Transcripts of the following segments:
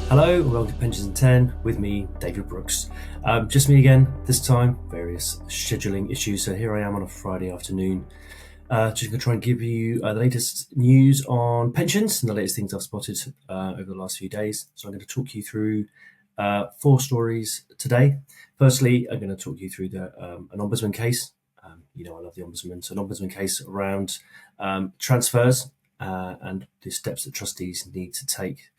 Hello and welcome to Pensions in 10 with me, David Brooks. Just me again, this time, various scheduling issues. So here I am on a Friday afternoon, just going to try and give you the latest news on pensions and the latest things I've spotted over the last few days. So I'm going to talk you through 4 stories today. Firstly, I'm going to talk you through an Ombudsman case. I love the Ombudsman. So an Ombudsman case around transfers and the steps that trustees need to take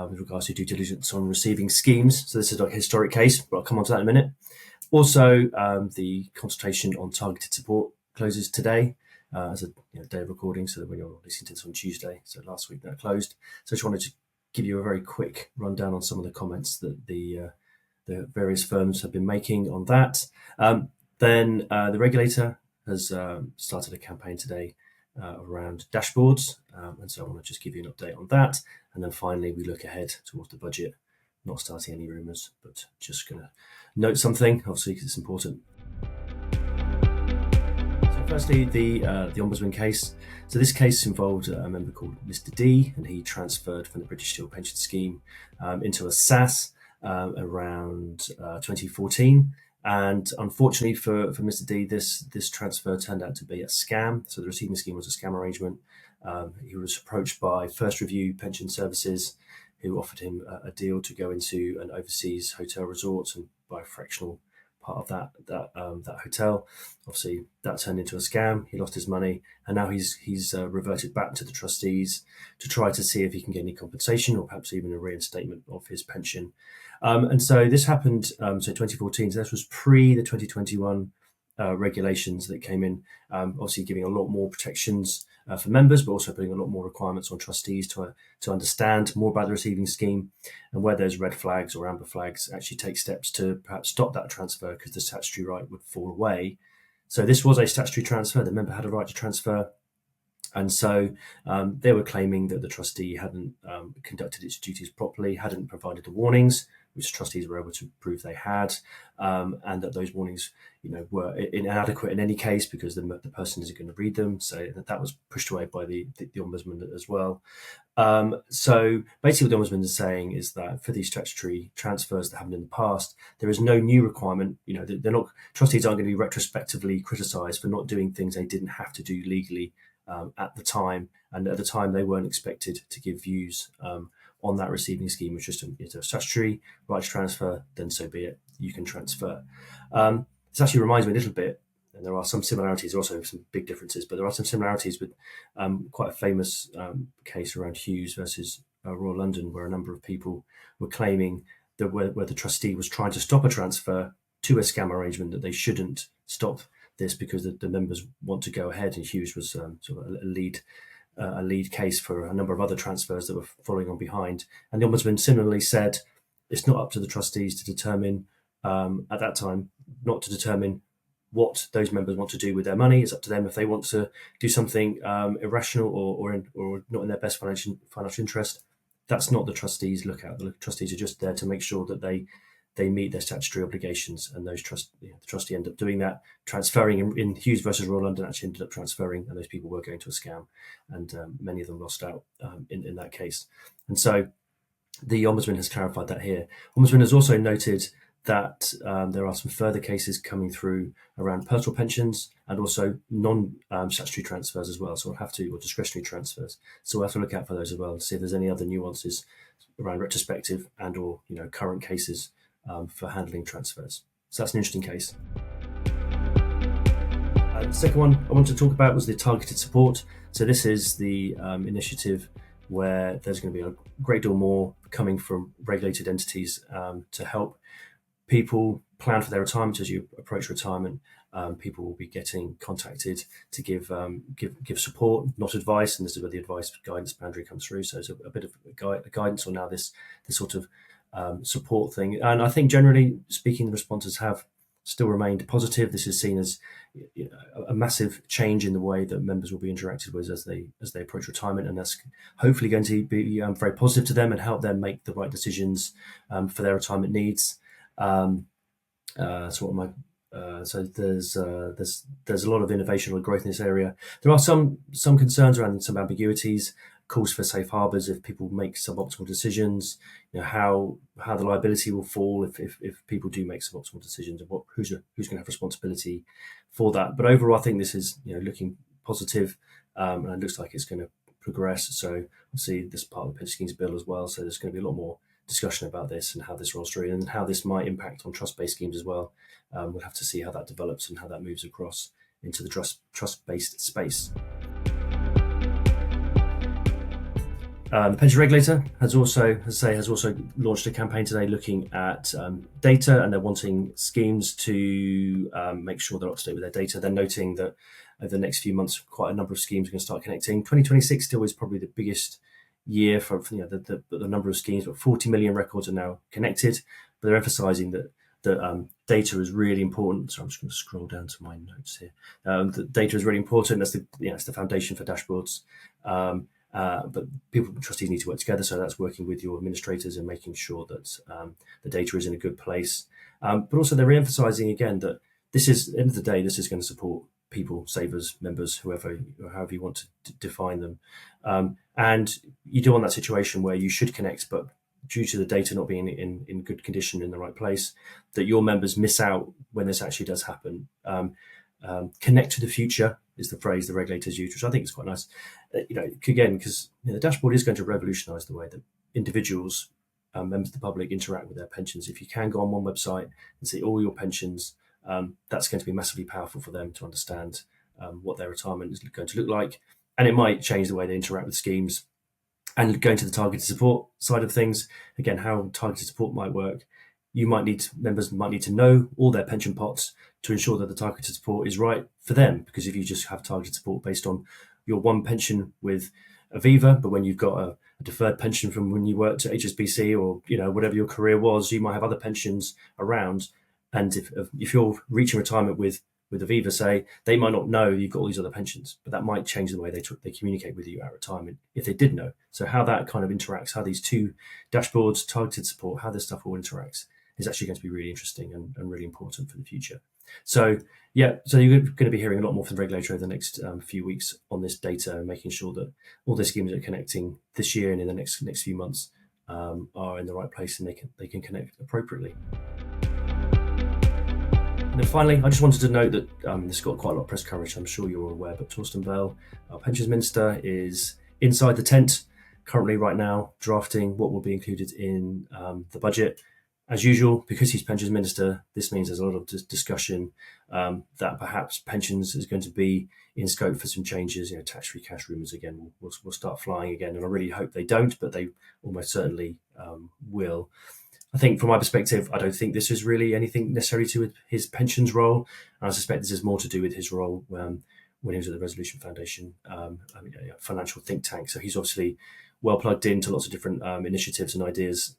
with regards to due diligence on receiving schemes. So this is like a historic case, but I'll come on to that in a minute. Also, the consultation on targeted support closes today as a day of recording, so that when you're listening to this on Tuesday, so last week that closed. So I just wanted to give you a very quick rundown on some of the comments that the various firms have been making on that. Then the regulator has started a campaign today around dashboards, and so I want to just give you an update on that. And then finally, we look ahead towards the budget, not starting any rumours, but just going to note something, obviously, because it's important. So firstly, the Ombudsman case. So this case involved a member called Mr. D, and he transferred from the British Steel Pension Scheme into a SAS around 2014. And unfortunately for Mr. D, this transfer turned out to be a scam. So the receiving scheme was a scam arrangement. He was approached by First Review Pension Services, who offered him a deal to go into an overseas hotel resort and buy a fractional part of that hotel. Obviously, that turned into a scam. He lost his money, and now he's reverted back to the trustees to try to see if he can get any compensation or perhaps even a reinstatement of his pension. And so this happened, 2014. So this was pre the 2021 regulations that came in, obviously giving a lot more protections for members, but also putting a lot more requirements on trustees to understand more about the receiving scheme, and where there's red flags or amber flags, actually take steps to perhaps stop that transfer because the statutory right would fall away. So this was a statutory transfer. The member had a right to transfer. And so they were claiming that the trustee hadn't conducted its duties properly, hadn't provided the warnings, which trustees were able to prove they had, and that those warnings, were inadequate in any case because the person isn't going to read them. So that was pushed away by the Ombudsman as well. So basically what the Ombudsman is saying is that for these statutory transfers that happened in the past, there is no new requirement. Trustees aren't going to be retrospectively criticised for not doing things they didn't have to do legally at the time, and at the time they weren't expected to give views on that receiving scheme, which is just a statutory right to transfer. Then so be it, you can transfer. This actually reminds me a little bit, and there are some similarities, also some big differences, but there are some similarities with quite a famous case around Hughes versus Royal London, where a number of people were claiming that where the trustee was trying to stop a transfer to a scam arrangement, that they shouldn't stop this because the members want to go ahead. And Hughes was sort of a lead case for a number of other transfers that were following on behind. And the Ombudsman similarly said it's not up to the trustees to determine, at that time, not to determine what those members want to do with their money. It's up to them if they want to do something irrational or not in their best financial interest. That's not the trustees' lookout. The trustees are just there to make sure that they meet their statutory obligations, and those the trustee ended up doing that, transferring in Hughes versus Royal London actually ended up transferring, and those people were going to a scam, and many of them lost out in that case. And so the Ombudsman has clarified that here. Ombudsman has also noted that there are some further cases coming through around personal pensions and also non-statutory transfers as well. So we'll have to, or discretionary transfers. So we'll have to look out for those as well to see if there's any other nuances around retrospective and or current cases for handling transfers. So that's an interesting case. The second one I wanted to talk about was the targeted support. So this is the initiative where there's going to be a great deal more coming from regulated entities to help people plan for their retirement. As you approach retirement, people will be getting contacted to give support, not advice, and this is where the advice guidance boundary comes through. So it's a bit of guidance on now this sort of support thing. And I think generally speaking, the responses have still remained positive. This is seen as a massive change in the way that members will be interacted with as they approach retirement, and that's hopefully going to be very positive to them and help them make the right decisions for their retirement needs. So there's a lot of innovation or growth in this area. There are some concerns around some ambiguities. calls for safe harbours if people make suboptimal decisions, how the liability will fall if people do make suboptimal decisions, and who's going to have responsibility for that. But overall, I think this is looking positive, and it looks like it's going to progress. So we'll see this part of the pension schemes bill as well. So there's going to be a lot more discussion about this and how this rolls through and how this might impact on trust-based schemes as well. We'll have to see how that develops and how that moves across into the trust-based space. The pension regulator has also launched a campaign today looking at data, and they're wanting schemes to make sure they're up to date with their data. They're noting that over the next few months, quite a number of schemes are going to start connecting. 2026 still is probably the biggest year for the number of schemes, but 40 million records are now connected. But they're emphasising that data is really important. So I'm just going to scroll down to my notes here. The data is really important. That's the foundation for dashboards. But trustees need to work together. So that's working with your administrators and making sure that the data is in a good place. But also they're re-emphasising again that this is, at the end of the day, this is going to support people, savers, members, however you want to define them. And you do want that situation where you should connect, but due to the data not being in good condition in the right place, that your members miss out when this actually does happen. Connect to the future is the phrase the regulators use, which I think is quite nice. Again, because the dashboard is going to revolutionise the way that individuals, members of the public, interact with their pensions. If you can go on one website and see all your pensions, that's going to be massively powerful for them to understand what their retirement is going to look like, and it might change the way they interact with schemes. And going to the targeted support side of things, again, how targeted support might work. Members might need to know all their pension pots to ensure that the targeted support is right for them. Because if you just have targeted support based on your one pension with Aviva, but when you've got a deferred pension from when you worked at HSBC or whatever your career was, you might have other pensions around. And if you're reaching retirement with Aviva, say, they might not know you've got all these other pensions, but that might change the way they communicate with you at retirement if they did know. So how that kind of interacts, how these two dashboards, targeted support, how this stuff all interacts is actually going to be really interesting and really important for the future. So you're going to be hearing a lot more from the regulator over the next few weeks on this data and making sure that all the schemes that are connecting this year and in the next few months are in the right place and they can connect appropriately. And then finally, I just wanted to note that this got quite a lot of press coverage. I'm sure you're all aware, but Torsten, our pensions minister, is inside the tent currently right now drafting what will be included in the budget. As usual, because he's pensions minister, this means there's a lot of discussion that perhaps pensions is going to be in scope for some changes. Tax-free cash rumours again will start flying again, and I really hope they don't, but they almost certainly will. I think from my perspective, I don't think this is really anything necessarily to do with his pensions role. And I suspect this is more to do with his role when he was at the Resolution Foundation, a financial think tank. So he's obviously well plugged into lots of different initiatives and ideas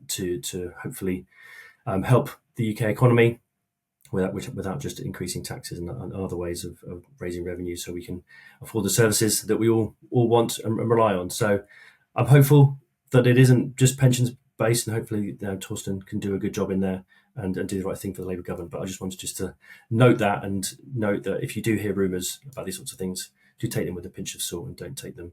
to hopefully help the UK economy without just increasing taxes and other ways of raising revenue so we can afford the services that we all want and rely on. So I'm hopeful that it isn't just pensions based, and hopefully Torsten can do a good job in there and do the right thing for the Labour government. But I just wanted to note that if you do hear rumours about these sorts of things, do take them with a pinch of salt and don't take them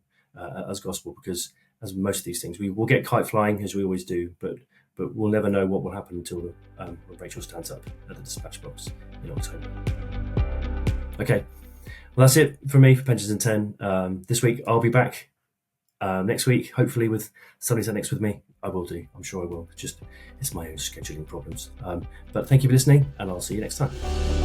as gospel, because as most of these things, we will get kite flying as we always do, but we'll never know what will happen until when Rachel stands up at the dispatch box in October. Okay, well that's it from me for Pensions in 10 this week. I'll be back next week, hopefully with somebody sat next with me. I will do. I'm sure I will. It's my own scheduling problems. But thank you for listening, and I'll see you next time.